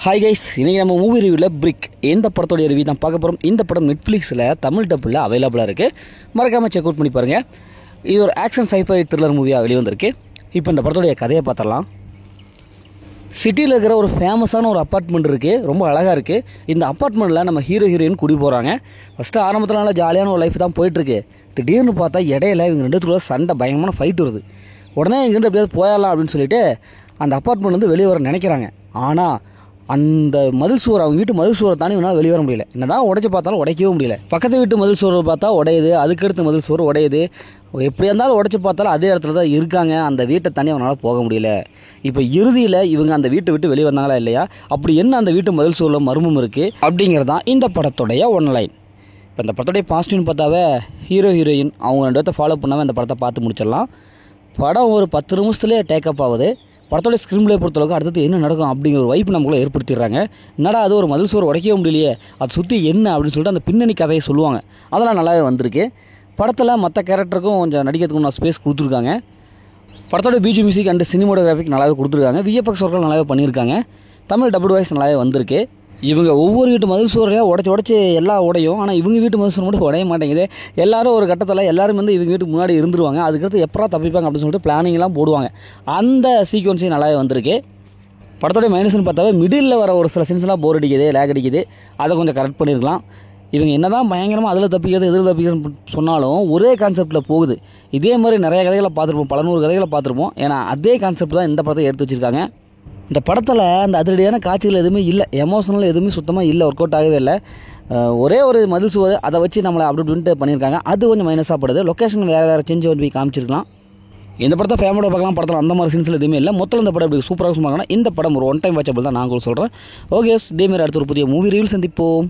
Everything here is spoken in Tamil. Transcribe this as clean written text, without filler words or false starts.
ஹாய் கைஸ், இன்றைக்கி நம்ம மூவி ரிவ்யூவில் பிரிக் இந்த படத்தோடைய ரிவ்யூ தான் பார்க்க போகிறோம். இந்த படம் நெட்ஃப்ளிக்ஸில் தமிழ் டப்பில் அவைலபிளாக இருக்குது. மறக்காமல் செக் அவுட் பண்ணி பாருங்கள். இது ஒரு ஆக்ஷன் சைஃபை த்ரில்லர் மூவியாக வெளிவந்திருக்கு. இப்போ இந்த படத்தோடைய கதையை பார்த்துடலாம். சிட்டியில் இருக்கிற ஒரு ஃபேமஸான ஒரு அப்பார்ட்மெண்ட் இருக்குது. ரொம்ப அழகாக இருக்குது. இந்த அப்பார்ட்மெண்ட்டில் நம்ம ஹீரோயின் குடி போகிறாங்க. ஃபஸ்ட்டு ஆரம்பத்தில் நல்லா ஜாலியான ஒரு லைஃப் தான் போயிட்டுருக்கு. திடீர்னு பார்த்தா இடையில இவங்க ரெண்டுத்துக்குள்ள சண்டை, பயங்கரமான ஃபைட் வருது. உடனே இங்கேருந்து எப்படியாவது போயிடலாம் அப்படின்னு சொல்லிட்டு அந்த அப்பார்ட்மெண்ட்லேருந்து வெளியே வர நினைக்கிறாங்க. ஆனால் அந்த மதில் சுவர், அவங்க வீட்டு மதில் சுவரை தாண்டி இவனால் வெளியே வர முடியல. என்னதான் உடைச்சு பார்த்தாலும் உடைக்கவே முடியல. பக்கத்து வீட்டு மதில் சுவரை பார்த்தா உடையுது, அதுக்கடுத்து மதில் சுவர் உடையுது. எப்படியா இருந்தாலும் உடைச்சு பார்த்தாலும் அதே இடத்துல தான் இருக்காங்க. அந்த வீட்டை தாண்டி அவனால் போக முடியல. இப்போ இறுதியில் இவங்க அந்த வீட்டை விட்டு வெளியே வந்தாங்களா இல்லையா, அப்படி என்ன அந்த வீட்டு மதில் சுவரில் மர்மம் இருக்குது அப்படிங்கிறது தான் இந்த படத்துடைய ஒன்லைன். இப்போ இந்த படத்துடைய பாசிட்டிவ்னு பார்த்தாவே ஹீரோயின் அவங்க ரெண்டு பேர்த்த ஃபாலோ பண்ணாமல் இந்த படத்தை பார்த்து முடிச்சிடலாம். படம் ஒரு 10 நிமிஷத்துலேயே டேக்கப் ஆகுது. படத்தோட ஸ்க்ரீன் பிளே பொறுத்தளவுக்கு அடுத்தது என்ன நடக்கும் அப்படிங்கிற ஒரு வைப்பு நமக்குள்ளே ஏற்படுத்திடுறாங்க. என்னடா அது ஒரு மதில் சுவர் உடைக்கவே முடியலையே, அது சுற்றி என்ன அப்படின்னு சொல்லிட்டு அந்த பின்னணி கதையை சொல்லுவாங்க. அதெல்லாம் நல்லாவே வந்திருக்கு. படத்தில் மற்ற கேரக்டருக்கும் கொஞ்சம் நடிக்கிறதுக்கு நான் ஸ்பேஸ் கொடுத்துருக்காங்க. படத்தோட பிஜி மியூசிக் அண்ட் சினிமோட்டோகிராஃபிக் நல்லாவே கொடுத்துருக்காங்க. விஎஃப்எக்ஸ் ஒர்க்கள் நல்லாவே பண்ணியிருக்காங்க. தமிழ் டபுள் வாய்ஸ் நல்லாவே வந்திருக்கு. இவங்க ஒவ்வொரு வீட்டு மதில் சுவரையாக உடச்சி எல்லா உடையும். ஆனால் இவங்க வீட்டு மதில் சுவர் மட்டும் உடைய மாட்டேங்குது. எல்லாரும் ஒரு கட்டத்தில் எல்லாரும் வந்து இவங்க வீட்டுக்கு முன்னாடி இருந்துருவாங்க. அதுக்கடுத்து எப்படா தப்பிப்பாங்க அப்படின்னு சொல்லிட்டு பிளானிங்லாம் போடுவாங்க. அந்த சீக்வன்ஸே நல்லாவே வந்திருக்கு. படத்தோடைய மைனஸ்னு பார்த்தாவே மிடில் வர ஒரு சில சீன்ஸ்லாம் போர் அடிக்குது, லேக் அடிக்குது. அதை கொஞ்சம் கரெக்ட் பண்ணியிருக்கலாம். இவங்க என்ன தான் பயங்கரமாக அதில் தப்பிக்கிறது இதில் தப்பிக்கிறதுன்னு சொன்னாலும் ஒரே கான்செப்டில் போகுது. இதே மாதிரி நிறைய கதைகளை பார்த்துருப்போம், பல நூறு கதைகளை பார்த்துருப்போம். ஏன்னா அதே கான்செப்ட் தான் இந்த படத்தை எடுத்து வச்சுருக்காங்க. இந்த படத்தில் அந்த அதிரடியான காட்சிகள் எதுவுமே இல்லை, எமோஷனல் எதுவுமே சுத்தமாக இல்லை, ஒர்க் அவுட் ஆகவே இல்லை. ஒரே ஒரு மதில் சுவர், அதை வச்சு நம்மளை அப்படி இப்படின்ட்டு பண்ணியிருக்காங்க. அது கொஞ்சம் மைனஸாக படுது. லொக்கேஷன் வேறு சேஞ்ச் பண்ணி காமிச்சிருக்கலாம். இந்த படத்தை ஃபேமிலியோட பார்க்கலாம். படத்தில் அந்த மாதிரி சீன்ஸில் எதுவுமே இல்லை. மொத்தம் இந்த படம் இப்படி சூப்பராக சொன்னாங்கன்னா இந்த படம் ஒரு ஒன் டைம் வாட்சபிள் தான் நான் சொல்கிறேன். ஓகே, இதேமாரி அடுத்த ஒரு புதிய மூவி ரிவ்யூ சந்திப்போம்.